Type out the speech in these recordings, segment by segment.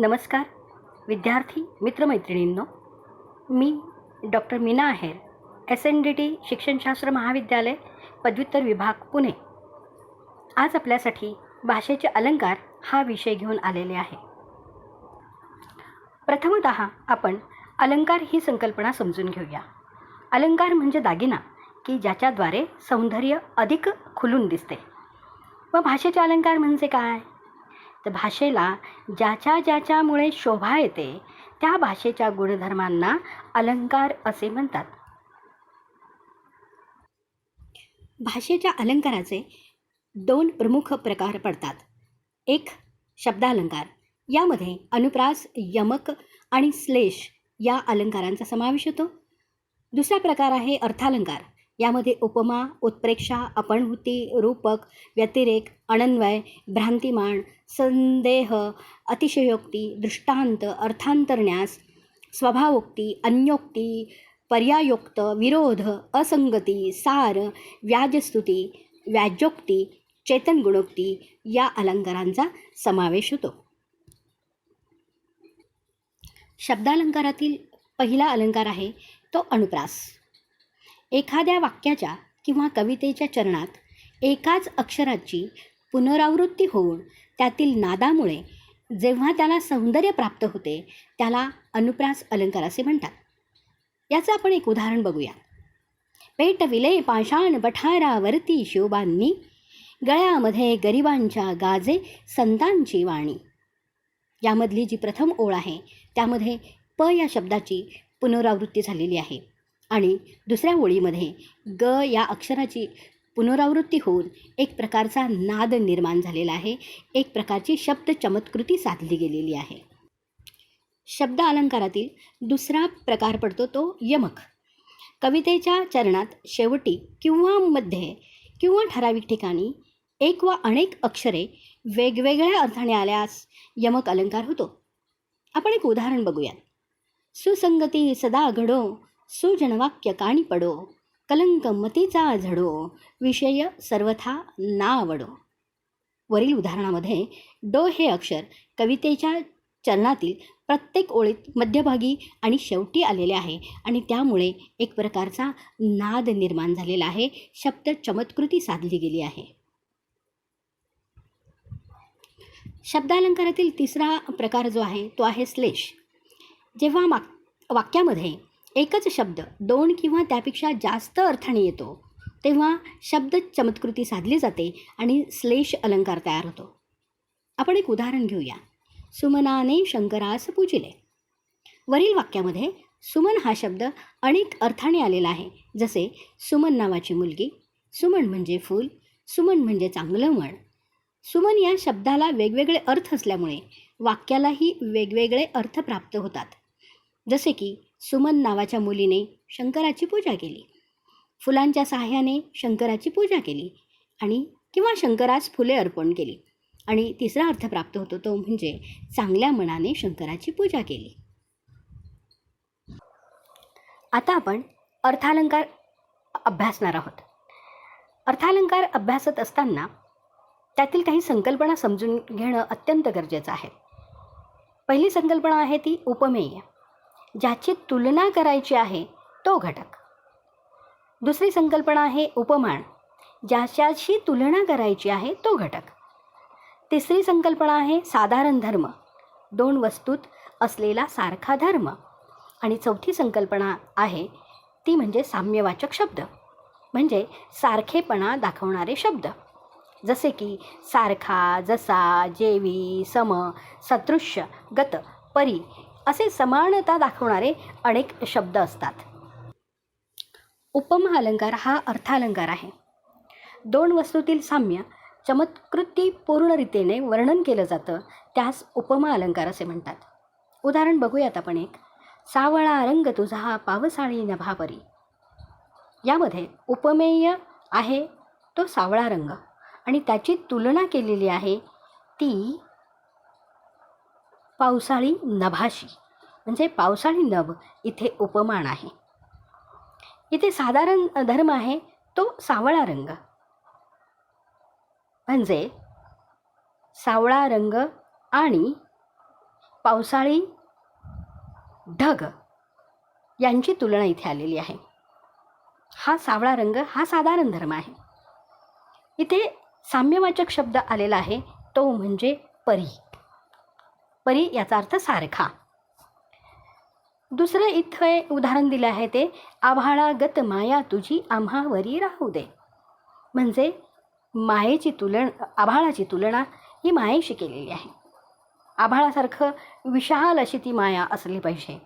नमस्कार विद्यार्थी मित्रमैत्रिणींनो, मी डॉक्टर मीना आहेर, SNDT शिक्षणशास्त्र महाविद्यालय पदव्युत्तर विभाग पुणे. आज आपल्यासाठी भाषेचे अलंकार हा विषय घेऊन आलेले आहे. प्रथमतः आपण अलंकार ही संकल्पना समजून घेऊया. अलंकार म्हणजे दागिना की ज्याच्याद्वारे सौंदर्य अधिक खुलून दिसते. व भाषेचे अलंकार म्हणजे काय? तर भाषेला ज्याच्यामुळे शोभा येते त्या भाषेच्या गुणधर्मांना अलंकार असे म्हणतात. भाषेच्या अलंकाराचे दोन प्रमुख प्रकार पडतात. एक शब्दालंकार, यामध्ये अनुप्रास, यमक आणि श्लेष या अलंकारांचा समावेश होतो. दुसरा प्रकार आहे अर्थालंकार, यामध्ये उपमा, उत्प्रेक्षा, अपणहुती, रूपक, व्यतिरेक, अनन्वय, भ्रांतिमान, संदेह, अतिशयोक्ती, दृष्टांत, अर्थांतरन्यास, स्वभावोक्ती, अन्योक्ती, पर्यायोक्त, विरोध, असंगती, सार, व्याजस्तुती, व्याजोक्ती, चेतन गुणोक्ती या अलंकारांचा समावेश होतो. शब्दालंकारातील पहिला अलंकार आहे तो अनुप्रास. एखाद्या वाक्याच्या किंवा कवितेच्या चरणात एकाच अक्षराची पुनरावृत्ती होऊन त्यातील नादामुळे जेव्हा त्याला सौंदर्य प्राप्त होते त्याला अनुप्रास अलंकार असे म्हणतात. याचं आपण एक उदाहरण बघूया. पेटविले पाषाण पठारावरती शोभांनी, गळ्यामध्ये गरिबांच्या गाजे संतांची वाणी. यामधली जी प्रथम ओळ आहे त्यामध्ये प या शब्दाची पुनरावृत्ती झालेली आहे आणि दुसऱ्या ओळीमध्ये ग या अक्षराची पुनरावृत्ती होऊन एक प्रकारचा नाद निर्माण झालेला आहे. एक प्रकारची शब्द चमत्कृती साधली गेलेली आहे. शब्द अलंकारातील दुसरा प्रकार पडतो तो यमक. कवितेच्या चरणात शेवटी किंवा मध्ये किंवा ठराविक ठिकाणी एक वा अनेक अक्षरे वेगवेगळ्या अर्थाने आल्यास यमक अलंकार होतो. आपण एक उदाहरण बघूया. सुसंगती सदा घडो, सुजनवाक्य काणी पडो, कलंक मतीचा झडो, विषय सर्वथा ना आवडो. वरील उदाहरणामध्ये डो हे अक्षर कवितेच्या चरणातील प्रत्येक ओळीत मध्यभागी आणि शेवटी आलेले आहे आणि त्यामुळे एक प्रकारचा नाद निर्माण झालेला आहे. शब्द चमत्कृती साधली गेली आहे. शब्दालंकारातील तिसरा प्रकार जो आहे तो आहे श्लेष. जेव्हा वाक्यामध्ये एकच शब्द दोन किंवा त्यापेक्षा जास्त अर्थाने येतो तेव्हा शब्द चमत्कृती साधली जाते आणि श्लेष अलंकार तयार होतो. आपण एक उदाहरण घेऊया. सुमनाने शंकरास पूजिले. वरील वाक्यामध्ये सुमन हा शब्द अनेक अर्थाने आलेला आहे. जसे सुमन नावाची मुलगी, सुमन म्हणजे फूल, सुमन म्हणजे चांगलं मन. सुमन या शब्दाला वेगवेगळे अर्थ असल्यामुळे वाक्यालाही वेगवेगळे अर्थ प्राप्त होतात. जसे की सुमन नावाच्या मुलीने शंकराची पूजा केली, फुलांच्या सहाय्याने शंकराची पूजा केली आणि किंवा शंकरास फुले अर्पण केली. आणि तिसरा अर्थ प्राप्त होतो तो म्हणजे चांगल्या मनाने शंकराची पूजा केली. आता आपण अर्थालंकार अभ्यासणार आहोत. अर्थालंकार अभ्यासत असताना त्यातील काही संकल्पना समजून घेणं अत्यंत गरजेचं आहे. पहिली संकल्पना आहे ती उपमेय, ज्याची तुलना करायची आहे तो घटक. दुसरी संकल्पना आहे उपमान, ज्याच्याशी तुलना करायची आहे तो घटक. तिसरी संकल्पना आहे साधारण धर्म, दोन वस्तूत असलेला सारखा धर्म. आणि चौथी संकल्पना आहे ती म्हणजे साम्यवाचक शब्द, म्हणजे सारखेपणा दाखवणारे शब्द. जसे की सारखा, जसा, जेवी, सम, सदृश्य, गत, परी असे समानता दाखवणारे अनेक शब्द असतात. उपमा अलंकार हा अर्थालंकार आहे. दोन वस्तूतील साम्य चमत्कृती पूर्णरितीने वर्णन केलं जातं त्यास उपमा अलंकार असे म्हणतात. उदाहरण बघूयात आपण एक. सावळा रंग तुझा पावसाळी नभापरी. यामध्ये उपमेय आहे तो सावळा रंग आणि त्याची तुलना केलेली आहे ती पावसाळी नभाशी, म्हणजे पावसाळी नभ इथे उपमान आहे. इथे साधारण धर्म आहे तो सावळा रंग, म्हणजे सावळा रंग आणि पावसाळी ढग यांची तुलना इथे आलेली आहे. हा सावळा रंग हा साधारण धर्म आहे. इथे साम्यवाचक शब्द आलेला आहे, तो म्हणजे परी. परी याचा अर्थ सारखा. दुसरं इथे उदाहरण दिलं आहे ते आभाळागत माया तुझी आम्हावरी राहू दे. म्हणजे आभाळाची तुलना ही मायेशी केलेली आहे. आभाळासारखं विशाल अशी ती माया असली पाहिजे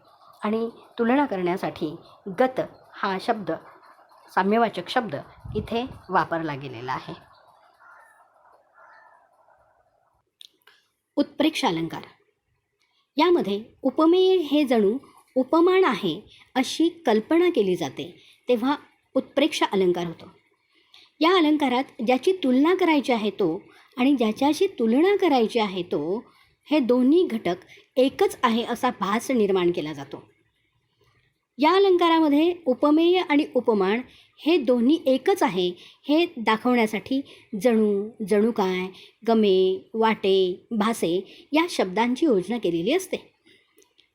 आणि तुलना करण्यासाठी गत हा शब्द, साम्यवाचक शब्द इथे वापरला गेलेला आहे. उत्प्रेक्ष अलंकार. यामध्ये उपमेय हे जणू उपमान आहे अशी कल्पना केली जाते, तेव्हा उत्प्रेक्ष अलंकार होतो. या अलंकारात ज्याची तुलना करायची आहे तो आणि ज्याच्याशी तुलना करायची आहे तो, हे दोन्ही घटक एकच आहे असा भास निर्माण केला जातो. या अलंकारामध्ये उपमेय आणि उपमान हे दोन्ही एकच आहे हे दाखवण्यासाठी जणू, जणू काय, गमे, वाटे, भासे या शब्दांची योजना केलेली असते.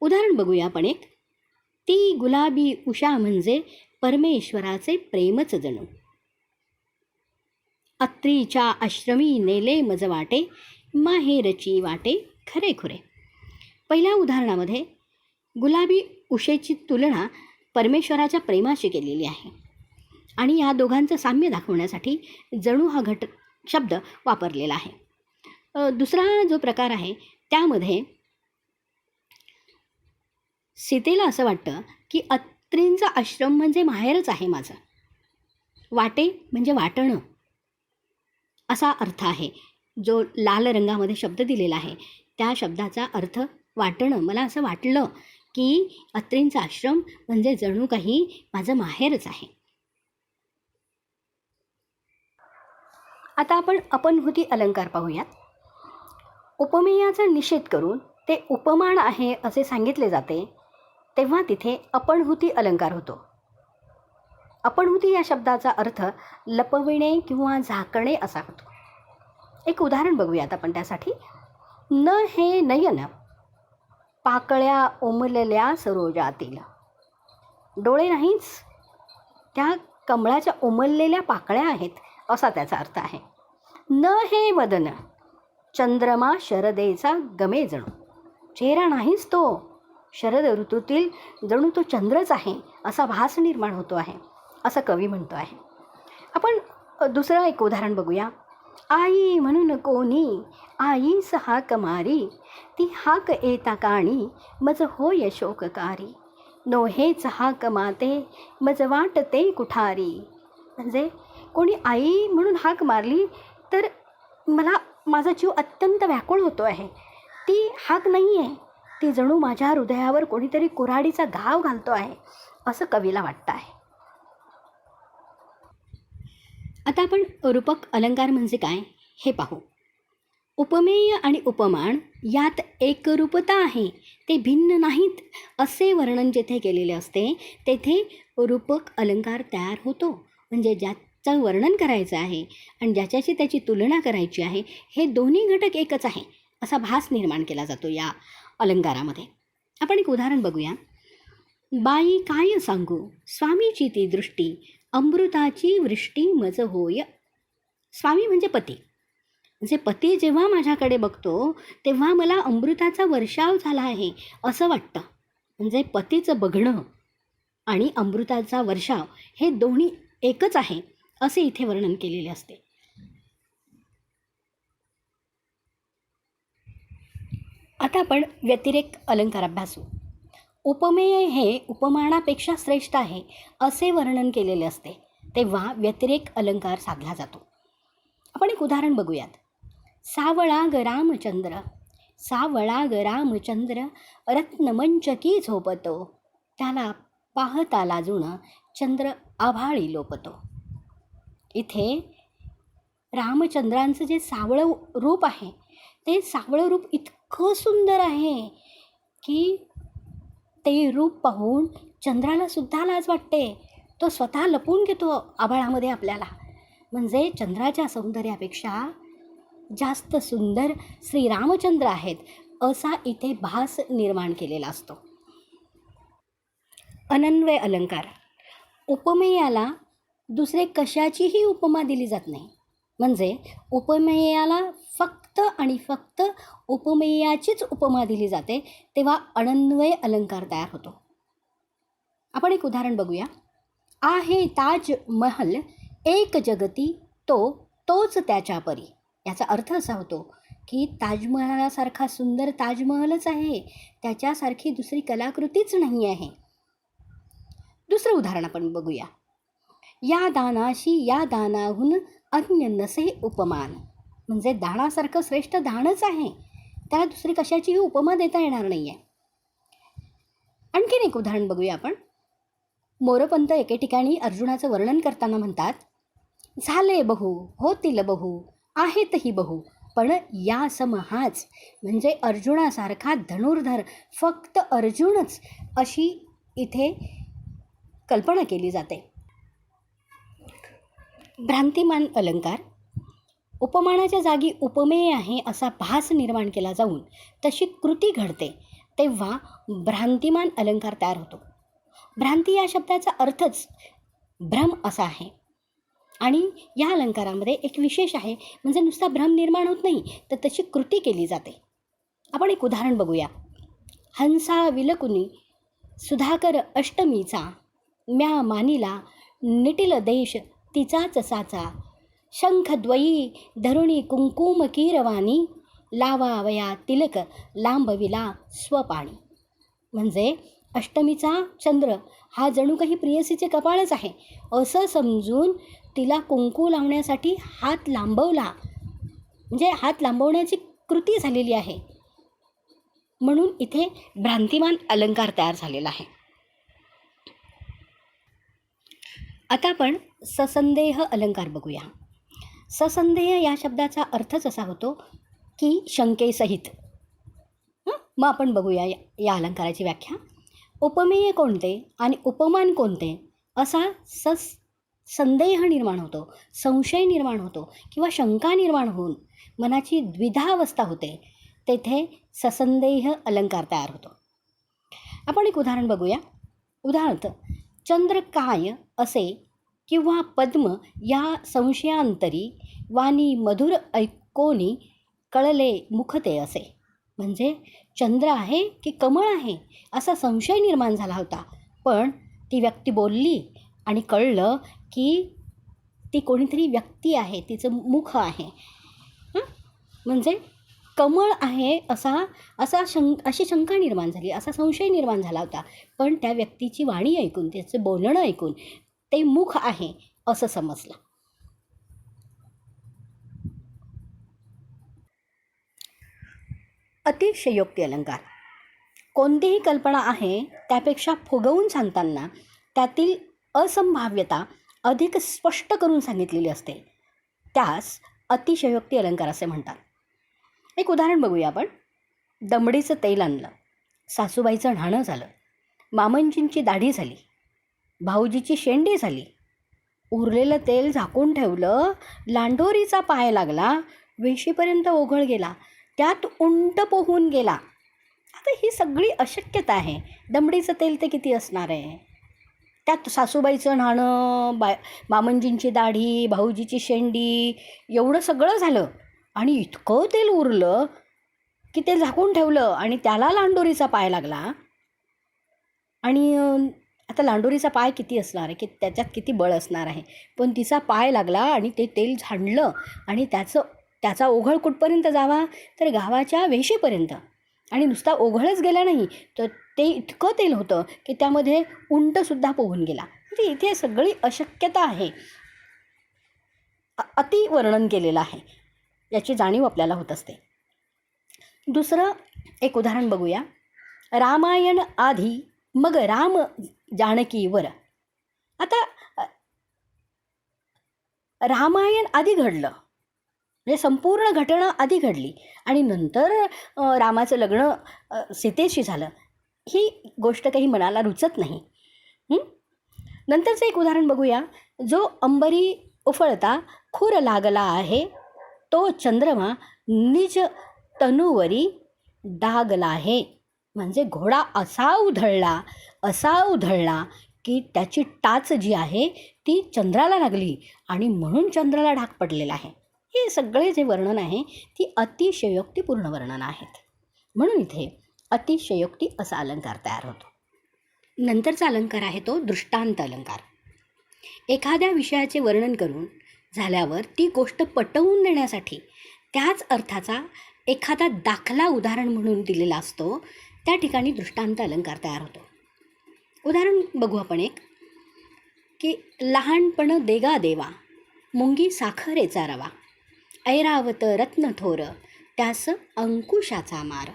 उदाहरण बघूया आपण एक. ती गुलाबी उषा म्हणजे परमेश्वराचे प्रेमच जणू. अत्रीच्या आश्रमी नेले मज वाटे, माहेरची वाटे खरे खुरे. पहिल्या उदाहरणामध्ये गुलाबी उषेची तुलना परमेश्वराच्या प्रेमाशी केलेली आहे आणि या दोघांचं साम्य दाखवण्यासाठी जणू हा शब्द वापरलेला आहे. दुसरा जो प्रकार आहे त्यामध्ये सीतेला असं वाटतं की अत्रींचा आश्रम म्हणजे माहेरच आहे माझं. वाटे म्हणजे वाटणं असा अर्थ आहे. जो लाल रंगामध्ये शब्द दिलेला आहे त्या शब्दाचा अर्थ वाटणं. मला असं वाटलं की अत्रींचा आश्रम म्हणजे जणू काही माझं माहेरच आहे. आता आपण अपनहुती अलंकार पाहूयात. उपमेयाचा निषेध करून ते उपमान आहे असे सांगितले जाते, तेव्हा तिथे अपनहुती अलंकार होतो. अपनहुती या शब्दाचा अर्थ लपविणे किंवा झाकणे असा होतो. एक उदाहरण बघूयात आपण त्यासाठी. न हे नयन पाकळ्या ओमलल्या सरोजातील. डोळे नाहीच, त्या कमळाच्या ओमललेल्या पाकळ्या आहेत असा त्याचा अर्थ आहे. न हे वदन चंद्रमा शरदेचा गमे जणू. चेहरा नाहीच तो, शरद ऋतूतील जणू तो चंद्रच आहे असा भास निर्माण होतो आहे असं कवी म्हणतो आहे. आपण दुसरं एक उदाहरण बघूया. आई म्हणून कोणी आईस हाक मारी, ती हाक येता काणी मज होय शोककारी. नोहेच हाक माते मज वाटते कुठारी. म्हणजे कोणी आई म्हणून हाक मारली तर माझा जीव अत्यंत व्याकुळ होतो आहे. ती हाक नाही आहे, ती जणू माझ्या हृदयावर कोणीतरी कुऱ्हाडीचा घाव घालतो आहे असं कवीला वाटतं आहे. आता आपण रूपक अलंकार म्हणजे काय हे पाहू. उपमेय आणि उपमान यात एकरूपता आहे, ते भिन्न नाहीत असे वर्णन जेथे केलेले असते तेथे रूपक अलंकार तयार होतो. म्हणजे ज्याचं वर्णन करायचं आहे आणि ज्याच्याशी त्याची तुलना करायची आहे हे दोन्ही घटक एकच आहे असा भास निर्माण केला जातो या अलंकारामध्ये. आपण एक उदाहरण बघूया. बाई काय सांगू स्वामीची ती दृष्टी, अमृताची वृष्टी मज होय. स्वामी म्हणजे पती. म्हणजे पती जेव्हा माझ्याकडे बघतो तेव्हा मला अमृताचा वर्षाव झाला आहे असं वाटतं. म्हणजे पतीचं बघणं आणि अमृताचा वर्षाव हे दोन्ही एकच आहे असे इथे वर्णन केलेले असते. आता आपण व्यतिरेक अलंकार अभ्यासू. उपमेय हे उपमानापेक्षा श्रेष्ठ आहे असे वर्णन केलेले असते, तेव्हा व्यतिरेक अलंकार साधला जातो. आपण एक उदाहरण बघूयात. सावळा ग रामचंद्र, सावळा ग रामचंद्र रत्नमंचकी झोपतो, त्याला पाहता लाजून चंद्र आभाळी लोपतो. इथे रामचंद्रांचं जे सावळं रूप आहे ते सावळं रूप इतकं सुंदर आहे की ते रूप पाहून चंद्राला सुद्धा लाज वाटते. तो स्वतः लपून घेतो आभाळामध्ये आपल्याला. म्हणजे चंद्राच्या सौंदर्यापेक्षा जास्त सुंदर श्रीरामचंद्र आहेत असा इथे भास निर्माण केलेला असतो. अनन्वय अलंकार. उपमेयाला दुसरे कशाचीही उपमा दिली जात नाही. म्हणजे उपमेयाला फक्त आणि फक्त उपमेयाचीच उपमा दिली जाते, तेव्हा अनन्वय अलंकार तयार होतो. आपण एक उदाहरण बघूया. आहे ताजमहल एक जगती तोच त्याच्या परी. याचा अर्थ असा होतो की ताजमहालासारखा सुंदर ताजमहलच आहे, त्याच्यासारखी दुसरी कलाकृतीच नाही आहे. दुसरं उदाहरण आपण बघूया. या दानाशी या दानाहून अन्य नसे उपमान. म्हणजे दाणासारखं श्रेष्ठ दाणच आहे, त्याला दुसरी कशाचीही उपमा देता येणार नाही आहे. आणखीन एक उदाहरण बघूया आपण. मोरपंत एके ठिकाणी अर्जुनाचं वर्णन करताना म्हणतात, झाले बहु होतील बहु आहेतही बहु, पण या सम हाच. म्हणजे अर्जुनासारखा धनुर्धर फक्त अर्जुनच, अशी इथे कल्पना केली जाते. भ्रांतिमान अलंकार. उपमानाच्या जागी उपमेय आहे असा भास निर्माण केला जाऊन तशी कृती घडते, तेव्हा भ्रांतिमान अलंकार तयार होतो. भ्रांती या शब्दाचा अर्थच भ्रम असा आहे. आणि या अलंकारामध्ये एक विशेष आहे, म्हणजे नुसता भ्रम निर्माण होत नाही, तर तशी कृती केली जाते. आपण एक उदाहरण बघूया. हंसा विलकुनी सुधाकर अष्टमीचा, म्या मानिला निटिल देश तिचाच साचा, शंखद्वयी धरुणी कुंकुम कीरवाणी, लावावया तिलक लांबविला स्वपाणी. म्हणजे अष्टमीचा चंद्र हा जणू काही प्रियसीचे कपाळच आहे असं समजून तिला कुंकू लावण्यासाठी हात लांबवला. म्हणजे हात लांबवण्याची कृती झालेली आहे, म्हणून इथे भ्रांतिमान अलंकार तयार झालेला आहे. आता आपण ससंदेह अलंकार बघूया. ससंदेह या शब्दाचा अर्थच असा होतो की शंकेसहित. मग आपण बघूया या अलंकाराची व्याख्या. उपमेय कोणते आणि उपमान कोणते असा संदेह निर्माण होतो, संशय निर्माण होतो किंवा शंका निर्माण होऊन मनाची द्विधावस्था होते, तेथे ससंदेह अलंकार तयार होतो. आपण एक उदाहरण बघूया. उदाहरणार्थ, चंद्र काय असे किंवा पद्म या संशयांतरी, वाणी मधुर ऐकोनी कळले मुखते असे. म्हणजे चंद्र आहे की कमळ आहे असा संशय निर्माण झाला होता, पण ती व्यक्ती बोलली आणि कळलं की ती कोणीतरी व्यक्ती आहे, तिचं मुख आहे. म्हणजे कमळ आहे अशी शंका निर्माण झाली, असा संशय निर्माण झाला होता, पण त्या व्यक्तीची वाणी ऐकून, त्याचं बोलणं ऐकून ते मुख आहे असं समजलं. अतिशयोक्ती अलंकार. कोणतीही कल्पना आहे त्यापेक्षा फुगवून सांगताना त्यातील असंभाव्यता अधिक स्पष्ट करून सांगितलेली असते, त्यास अतिशयोक्ती अलंकार असे म्हणतात. एक उदाहरण बघूया आपण. दमडीचं तेल आणलं, सासूबाईचं न्हाणं झालं, मामंजींची दाढी झाली, भाऊजीची शेंडी झाली, उरलेलं तेल झाकून ठेवलं, लांडोरीचा पाय लागला, वेशीपर्यंत ओघळ गेला, त्यात उंट पोहून गेला. आता ही सगळी अशक्यता आहे. दमडीचं तेल ते किती असणार आहे, त्यात सासूबाईचं न्हाणं, मामंजींची दाढी, भाऊजीची शेंडी, एवढं सगळं झालं आणि इतकं तेल उरलं की ते झाकून ठेवलं आणि त्याला लांडोरीचा पाय लागला. आणि आता लांडोरीचा पाय किती असणार आहे, की त्याच्यात किती बळ असणार आहे, पण तिचा पाय लागला आणि ते तेल झाडलं आणि त्याचा ओघळ कुठपर्यंत जावा, तर गावाच्या वेशीपर्यंत. आणि नुसता ओघळच गेला नाही, तर ते इतकं तेल होतं की त्यामध्ये उंटसुद्धा पोहून गेला. म्हणजे इथे सगळी अशक्यता आहे, अतिवर्णन केलेलं आहे, याची जाणीव आपल्याला होत असते. दुसरं एक उदाहरण बघूया. रामायण आधी मग राम जानकीवर. आता रामायण आधी घडलं, म्हणजे संपूर्ण घटना आधी घडली आणि नंतर रामाचं लग्न सीतेशी झालं, ही गोष्ट काही मनाला रुचत नाही. नंतरचं एक उदाहरण बघूया. जो अंबरी उफळता खूर लागला आहे, तो चंद्रमा निज तनुवरी डागला आहे, म्हणजे घोडा असा उधळला की त्याची टाच जी आहे ती चंद्राला लागली आणि म्हणून चंद्राला डाग पडलेला आहे. हे सगळे जे वर्णन आहे ती अतिशयोक्तीपूर्ण वर्णनं आहेत. म्हणून इथे अतिशयोक्ती असा अलंकार तयार होतो. नंतरचा अलंकार आहे तो दृष्टांत अलंकार. एखाद्या विषयाचे वर्णन करून झाल्यावर ती गोष्ट पटवून देण्यासाठी त्याच अर्थाचा एखादा दाखला उदाहरण म्हणून दिलेला असतो. त्या ठिकाणी दृष्टांत अलंकार तयार होतो. उदाहरण बघू आपण एक, की लहानपण देगा देवा, मुंगी साखरेचा रवा, ऐरावत रत्न थोर, त्यास अंकुशाचा मार.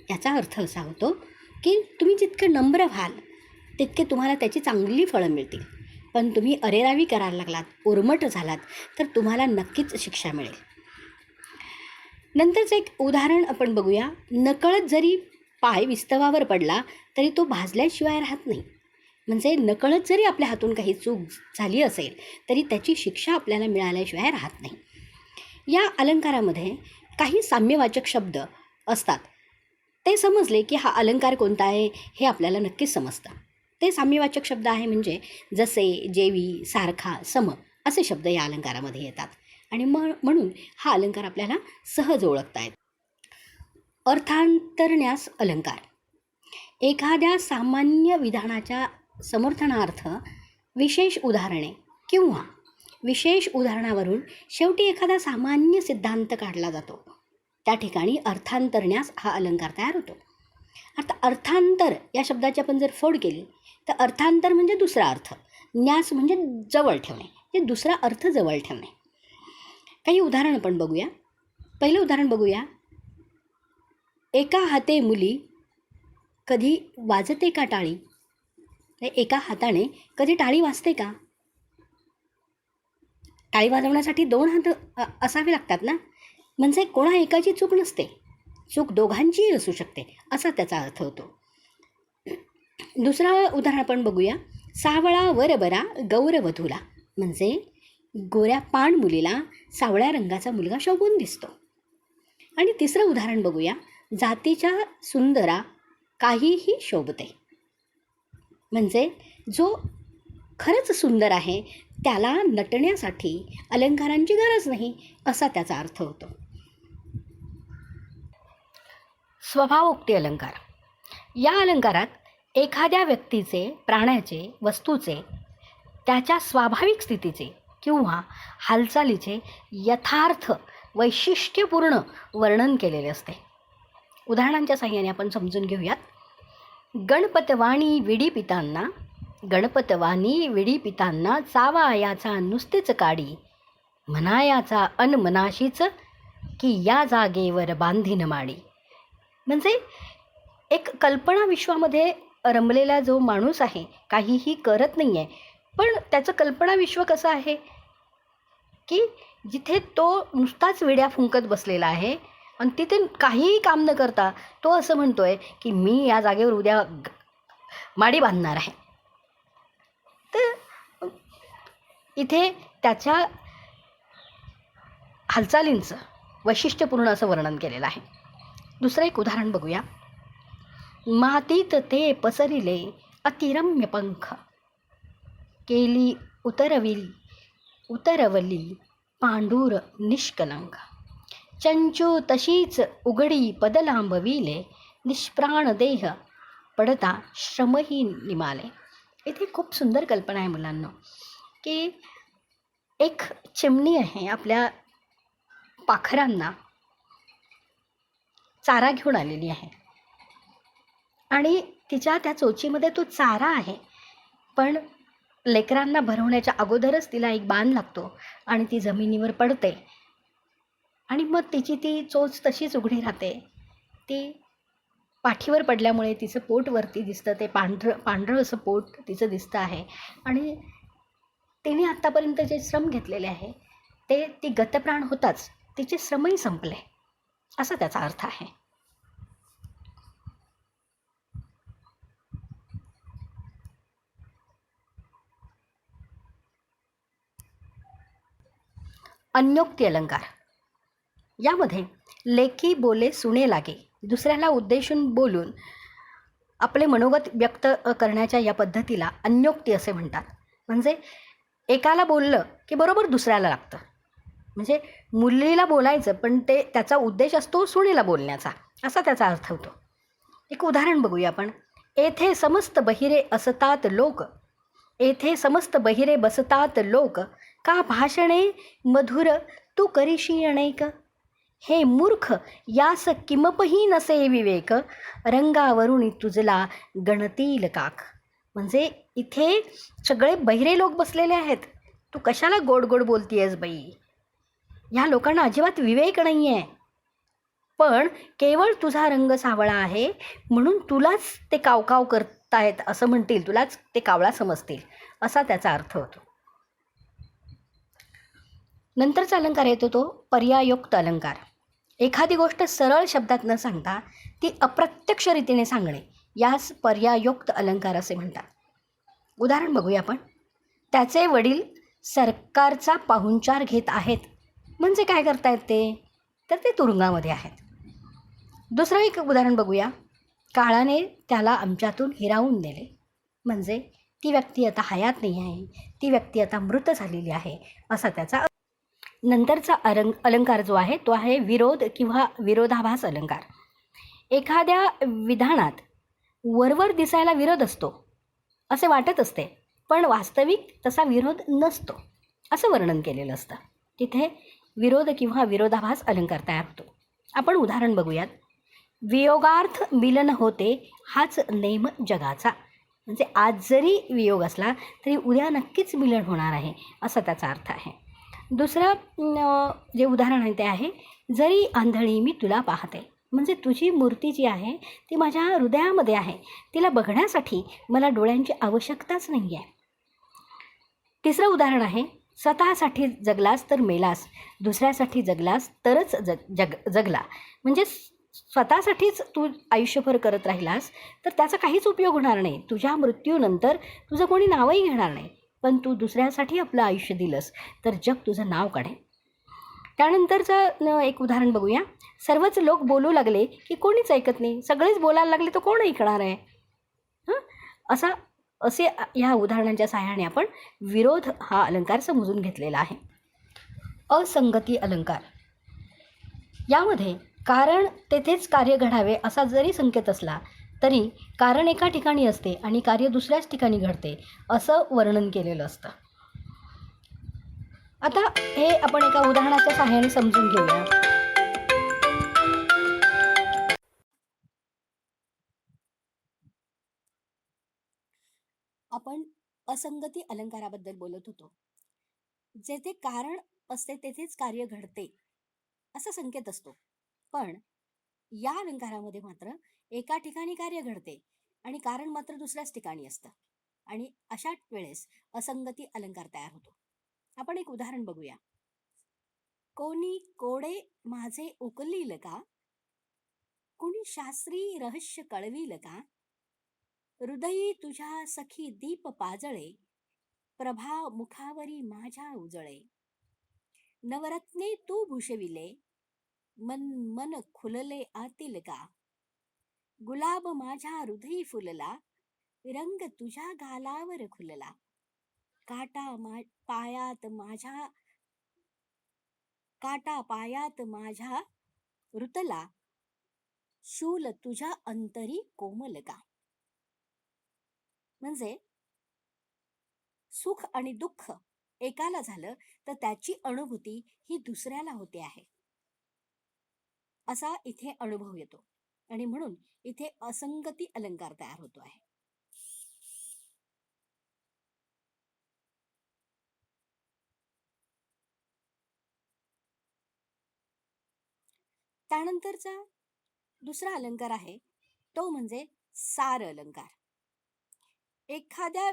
याचा अर्थ असा होतो की तुम्ही जितके नम्र व्हाल तितके तुम्हाला त्याची चांगली फळं मिळतील. पण तुम्ही अरेरावी करायला लागलात, उर्मट झालात, तर तुम्हाला नक्कीच शिक्षा मिळेल. नंतरचं एक उदाहरण आपण बघूया. नकळत जरी पाय विस्तवावर पडला तरी तो भाजल्याशिवाय राहत नाही. म्हणजे नकळत जरी आपल्या हातून काही चूक झाली असेल तरी त्याची शिक्षा आपल्याला मिळाल्याशिवाय राहत नाही. या अलंकारामध्ये काही साम्यवाचक शब्द असतात. ते समजले की हा अलंकार कोणता आहे हे आपल्याला नक्कीच समजतं. ते साम्यवाचक शब्द आहे म्हणजे जसे, जेवी, सारखा, सम असे शब्द या अलंकारामध्ये येतात आणि म्हणून हा अलंकार आपल्याला सहज ओळखता येतो. अर्थांतरण्यास अलंकार. एखाद्या सामान्य विधानाच्या समर्थनार्थ विशेष उदाहरणे किंवा विशेष उदाहरणावरून शेवटी एखादा सामान्य सिद्धांत काढला जातो. त्या ठिकाणी अर्थांतरण्यास हा अलंकार तयार होतो. आता अर्थांतर या शब्दाची आपण जर फोड केली तर अर्थांतर म्हणजे दुसरा अर्थ, न्यास म्हणजे जवळ ठेवणे, म्हणजे दुसरा अर्थ जवळ ठेवणे. काही उदाहरण आपण बघूया. पहिलं उदाहरण बघूया. एका हाते मुली, कधी वाजते का टाळी. एका हाताने कधी टाळी वाजते का. टाळी वाजवण्यासाठी 2 हात असावे लागतात ना. म्हणजे कोणा एकाची चूक नसते, चूक दोघांचीही असू शकते असा त्याचा अर्थ होतो. दुसरं उदाहरण आपण बघूया. सावळा वर बरा गौरवधूला, म्हणजे गोऱ्या पाण मुलीला सावळ्या रंगाचा मुलगा शोभून दिसतो. आणि तिसरं उदाहरण बघूया. जातीच्या सुंदरा काहीही शोभते, म्हणजे जो खरंच सुंदर आहे त्याला नटण्यासाठी अलंकारांची गरज नाही असा त्याचा अर्थ होतो. स्वभावोक्ती अलंकार. या अलंकारात एखाद्या व्यक्तीचे, प्राण्याचे, वस्तूचे, त्याच्या स्वाभाविक स्थितीचे किंवा हालचालीचे यथार्थ वैशिष्ट्यपूर्ण वर्णन केलेले असते. उदाहरणांच्या साहाय्याने आपण समजून घेऊयात. गणपतवाणी विडी पितांना चावायाचा नुसतेच काडी, म्हणायाचा अनमनाशीच की या जागेवर बांधीन माडी. म्हणजे एक कल्पना विश्वामध्ये रमलेला जो माणूस आहे, काहीही करत नाही आहे, पण त्याचं कल्पना विश्व कसं आहे की जिथे तो नुसताच विड्या फुंकत बसलेला आहे आणि तिथे काहीही काम न करता तो असं म्हणतोय की मी या जागेवर उद्या माडी बांधणार आहे. तर इथे त्याच्या हालचालींचं वैशिष्ट्यपूर्ण असं वर्णन केलेलं आहे. दुसरं एक उदाहरण बघूया. मातीत ते पसरिले अतिरम्य पंख, केली उतरवली पांडूर निष्कलंक, चंचू तशीच उघडी पदलांबविले, निष्प्राण देह पडता श्रमही निमाले. इथे खूप सुंदर कल्पना आहे मुलांना, की एक चिमणी आहे आपल्या पाखरांना चारा घेऊन आलेली आहे आणि तिच्या त्या चोचीमध्ये तो चारा आहे, पण लेकरांना भरवण्याच्या अगोदरच तिला एक बाण लागतो आणि ती जमिनीवर पडते आणि मग तिची ती चोच तशीच उघडी राहते. ती पाठीवर पडल्यामुळे तिचं पोट वरती दिसतं, ते पांढरं असं पोट तिचं दिसतं आहे आणि तिने आत्तापर्यंत जे श्रम घेतलेले आहे ते ती गतप्राण होताच तिचे श्रमही संपले असा त्याचा अर्थ आहे. अन्योक्ती अलंकार. यामध्ये लेखी बोले सुणे लागे दुसऱ्याला उद्देशून बोलून आपले मनोगत व्यक्त करण्याच्या या पद्धतीला अन्योक्ती असे म्हणतात. म्हणजे एकाला बोललं की बरोबर दुसऱ्याला लागतं. म्हणजे मुलीला बोलायचं पण ते त्याचा उद्देश असतो सुनेला बोलण्याचा, असा त्याचा अर्थ होतो. एक उदाहरण बघूया आपण. येथे समस्त बहिरे असतात लोक, येथे समस्त बहिरे बसतात लोक, का भाषणे मधुर तू करीशी अनेक. हे मूर्ख यास किमपही नसे विवेक, रंगावरून तुझला गणतील काक. म्हणजे इथे सगळे बहिरे लोक बसलेले आहेत, तू कशाला गोड गोड बोलतीयस बाई. ह्या लोकांना अजिबात विवेक नाही आहे, पण केवळ तुझा रंग सावळा आहे म्हणून तुलाच ते कावकाव करतायत असं म्हणतील, तुलाच ते कावळा समजतील, असा त्याचा अर्थ होतो. नंतरचा अलंकार येतो तो पर्यायोक्त अलंकार. एखादी गोष्ट सरळ शब्दात न सांगता ती अप्रत्यक्ष रीतीने सांगणे, यास पर्यायोक्त अलंकार असे म्हणतात. उदाहरण बघूया आपण. त्याचे वडील सरकारचा पाहुणचार घेत आहेत. म्हणजे काय करतायत ते, तर ते तुरुंगामध्ये आहेत. दुसरं एक उदाहरण बघूया. काळाने त्याला आमच्यातून हिरावून नेले. म्हणजे ती व्यक्ती आता हयात नाही आहे, ती व्यक्ती आता मृत झालेली आहे, असा त्याचा. नंतरचा अलंकार जो आहे तो आहे विरोध किंवा विरोधाभास अलंकार. एखाद्या विधानात वरवर दिसायला विरोध असतो असे वाटत असते, पण वास्तविक तसा विरोध नसतो असं वर्णन केलेलं असतं. तिथे विरोध किंवा विरोधाभास अलंकार तयार होतो. आपण उदाहरण बघूयात. वियोगार्थ मिलन होते हाच नेम जगाचा. म्हणजे आज जरी वियोग असला तरी उद्या नक्कीच मिलन होणार आहे, असा त्याचा अर्थ आहे. दुसरं जे उदाहरण आहे ते आहे जरी आंधळी मी तुला पाहते. म्हणजे तुझी मूर्ती जी आहे ती माझ्या हृदयामध्ये आहे, तिला बघण्यासाठी मला डोळ्यांची आवश्यकताच नाही आहे. तिसरं उदाहरण आहे स्वतःसाठी जगलास तर मेलास, दुसऱ्यासाठी जगलास तरच जगला. म्हणजे स्वतःसाठीच तू आयुष्यभर करत राहिलास तर त्याचा काहीच उपयोग होणार नाही. तुझ्या मृत्यूनंतर तुझं कोणी नावही घेणार नाही, पण तू दुसऱ्यासाठी आपलं आयुष्य दिलंस तर जग तुझं नाव काढे. त्यानंतरचं एक उदाहरण बघूया. सर्वच लोक बोलू लागले की कोणीच ऐकत नाही, सगळेच बोलायला लागले तर कोण ऐकणार आहे. असे ह्या उदाहरणांच्या सहाय्याने आपण विरोध हा अलंकार समजून घेतलेला आहे. असंगती अलंकार. यामध्ये कारण तेथेच कार्य घडावे असा जरी संकेत असला तरी कारण एका ठिकाणी असते आणि कार्य दुसऱ्याच ठिकाणी घडते असं वर्णन केलेलं असतं. आता हे आपण एका उदाहरणाच्या सहाय्याने समजून घेऊया. आपण असंगती अलंकाराबद्दल बोलत होतो. जेथे कारण असते तेथेच कार्य घडते असा संकेत असतो, पण या अलंकारामध्ये मात्र एका ठिकाणी कार्य घडते आणि कारण मात्र दुसऱ्याच ठिकाणी असतं आणि अशा वेळेस असंगती अलंकार तयार होतो. आपण एक उदाहरण बघूया. कोणी कोडे माझे उकलील का, कोणी शास्त्री रहस्य कळविल का, हृदयी तुझ्या सखी दीप पाजळे, प्रभा मुखावरी माझ्या उजळे. नवरत्ने तू भूषविले, मन मन खुलले आतील का, गुलाब माझ्या हृदयी फुलला, रंग तुझ्या गालावर खुलला. पायात माझ्या काटा पायात माझ्या ऋतला, शूल तुझ्या अंतरी कोमल का. म्हणजे सुख आणि दुःख एकाला झालं तर त्याची अनुभूती ही दुसऱ्याला होते आहे, असा इथे अनुभव येतो आणि म्हणून इथे असंगती अलंकार तयार होतो आहे. त्यानंतरचा दुसरा अलंकार आहे तो म्हणजे सार अलंकार. एखाद्या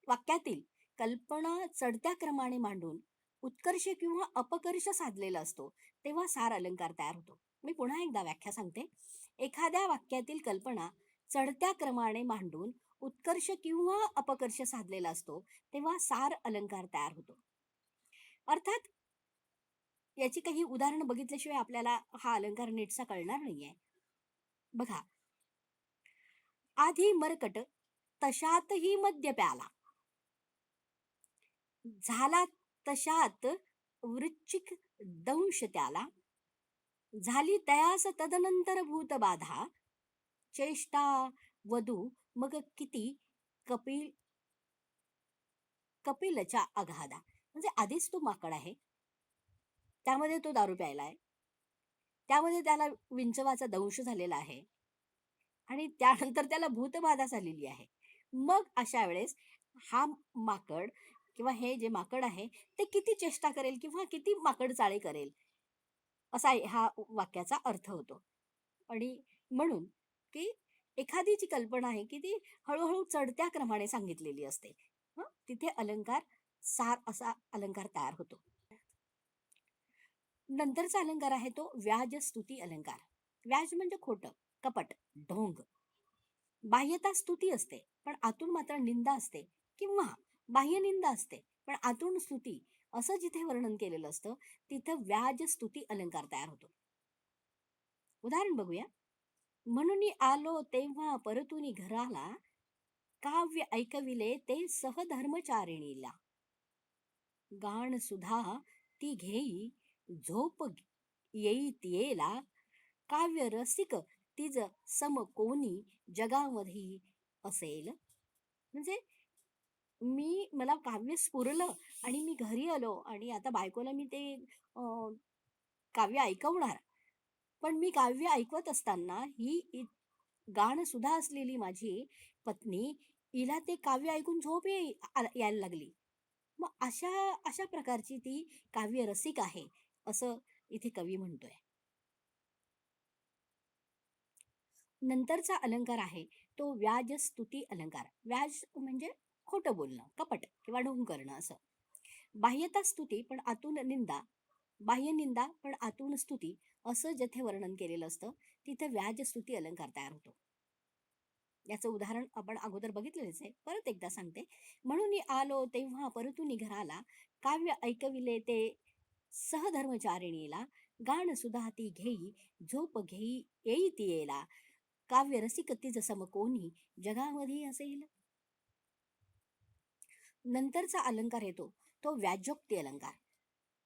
वाक्यातील कल्पना चढत्या क्रमाने मांडून उत्कर्ष किंवा अपकर्ष साधलेला असतो तेव्हा सार अलंकार तयार होतो. मी पुन्हा एकदा व्याख्या सांगते. एखाद्या वाक्यातील कल्पना चढत्या क्रमाने मांडून उत्कर्ष किंवा अपकर्ष साधलेला असतो तेव्हा सार अलंकार तयार होतो. अर्थात याची काही उदाहरणं बघितल्याशिवाय आपल्याला हा अलंकार नीटसा कळणार नाहीये. बघा, आधी मरकट तशातही मद्य प्याला, झाला तशात वृश्चिक दंश त्याला, झाली तयास तदनंतर भूतबाधा, चेष्टा वधू मग किती कपिल कपिलच्या अगाधा. म्हणजे आधीच तो माकड आहे, त्यामध्ये तो दारू प्यायलाय, त्यामध्ये त्याला विंचवाचा दंश झालेला आहे आणि त्यानंतर त्याला भूतबाधा झालेली आहे. मग अशा वेळेस हा माकड किंवा हे जे माकड आहे ते किती चेष्टा करेल किंवा किती माकड चाळे करेल, असा हा वाक्याचा अर्थ होतो. आणि म्हणून की एखादी जी कल्पना आहे की ती हळूहळू चढत्या क्रमाने सांगितलेली असते. तिथे अलंकार सार असा अलंकार तयार होतो. नंतरचा अलंकार आहे तो व्याज स्तुती अलंकार. व्याज म्हणजे खोटं, कपट, ढोंग. बाह्यता स्तुती असते पण आतून मात्र निंदा असते, किंवा बाह्य निंदा असते पण आतून स्तुती, असं जिथे वर्णन केलेलं असतं तिथं व्याज स्तुती अलंकार तयार होतो. उदाहरण बघूया. म्हणून आलो तेव्हा परतुनी घराला, काव्य ऐकविले ते सहधर्मचारिणीला, गाण सुधा ती घेई झोप येई तियेला, काव्य रसिक तिज सम कोणी जगामध्ये असेल. म्हणजे मला काव्य स्फुरलं आणि मी घरी आलो आणि आता बायकोला मी ते काव्य ऐकवणार. पण मी काव्य ऐकवत असताना गाणं सुद्धा असलेली माझी पत्नी, हिला ते काव्य ऐकून झोप यायला लागली. मग अशा अशा प्रकारची ती काव्य रसिक आहे, असं इथे कवी म्हणतोय. नंतरचा अलंकार आहे तो व्याज स्तुती अलंकार. व्याज म्हणजे खोटं बोलणं, कपट किंवा ढोंग करणं असं. बाह्यता स्तुती पण आतून निंदा, बाह्य निंदा पण आतून स्तुती, असं जेथे वर्णन केलेलं असतं तिथे व्याज स्तुती अलंकार तयार होतो. याचं उदाहरण आपण अगोदर बघितलेलंच आहे, परत एकदा सांगते. म्हणून आलो तेव्हा परतुनी घराला, काव्य ऐकविले ते सहधर्मचारिणीला, गाण सुधा ती घेई झोप घेई येई तियेला, काव्य रसिक तिज सम कोणी जगामध्ये असेल. नंतरचा अलंकार येतो तो व्याजोक्ती अलंकार.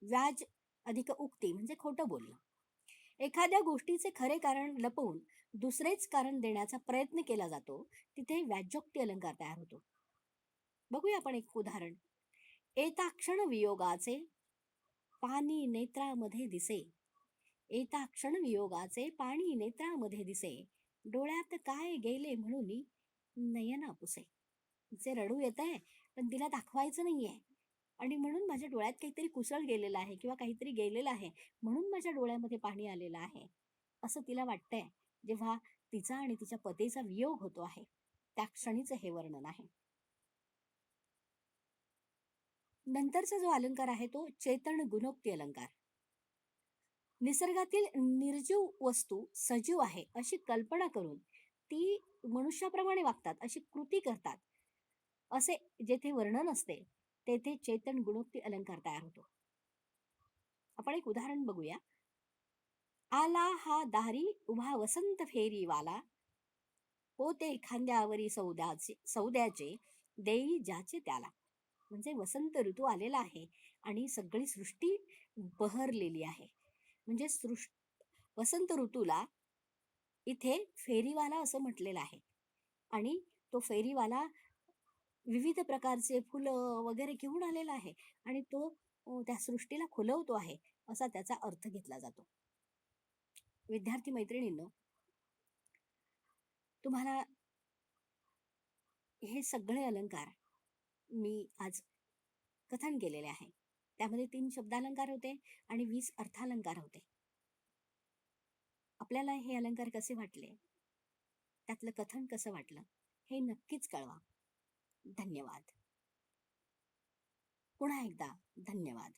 व्याज अधिक उक्ती म्हणजे खोटं बोलणं. एखाद्या गोष्टीचे खरे कारण लपवून दुसरेच कारण देण्याचा प्रयत्न केला जातो, तिथे व्याजोक्ती अलंकार तयार होतो. बघूया आपण एक उदाहरण. एता क्षण वियोगाचे पाणी नेत्रामध्ये दिसे, एता क्षण वियोगाचे पाणी नेत्रामध्ये दिसे, डोळ्यात काय गेले म्हणून नयना पुसे. तिचे रडू येत आहे पण तिला दाखवायचं नाहीये, आणि म्हणून माझ्या डोळ्यात काहीतरी कुसळ गेलेलं आहे किंवा काहीतरी गेलेलं आहे, म्हणून माझ्या डोळ्यामध्ये पाणी आलेलं आहे, असं तिला वाटतंय जेव्हा तिचा आणि तिच्या पतीचा वियोग होतो आहे. त्या क्षणीचं हे वर्णन आहे. नंतरचा जो अलंकार आहे तो चेतन गुणोक्ती अलंकार. निसर्गातील निर्जीव वस्तू सजीव आहे अशी कल्पना करून ती मनुष्याप्रमाणे वागतात, अशी कृती करतात, असे जेथे वर्णन असते तेथे चेतन गुणोक्ती अलंकार तयार होतो. आपण एक उदाहरण बघूया. आला हा दारी उभा वसंत फेरीवाला, पोते खांद्यावरी सौद्याचे देई ज्याचे त्याला. म्हणजे वसंत ऋतू आलेला आहे आणि सगळी सृष्टी बहरलेली आहे. म्हणजे वसंत ऋतूला इथे फेरीवाला असं म्हटलेलं आहे. आणि तो फेरीवाला विविध प्रकारचे फुलं वगैरे घेऊन आलेला आहे आणि तो त्या सृष्टीला खुलवतो आहे, असा त्याचा अर्थ घेतला जातो. विद्यार्थी मैत्रिणींनो, तुम्हाला हे सगळे अलंकार मी आज कथन केलेले आहे. त्यामध्ये 3 शब्दालंकार होते आणि 20 अर्थालंकार होते. आपल्याला हे अलंकार कसे वाटले, त्यातलं कथन कसं वाटलं, हे नक्कीच कळवा. धन्यवाद. पुन्हा एकदा धन्यवाद.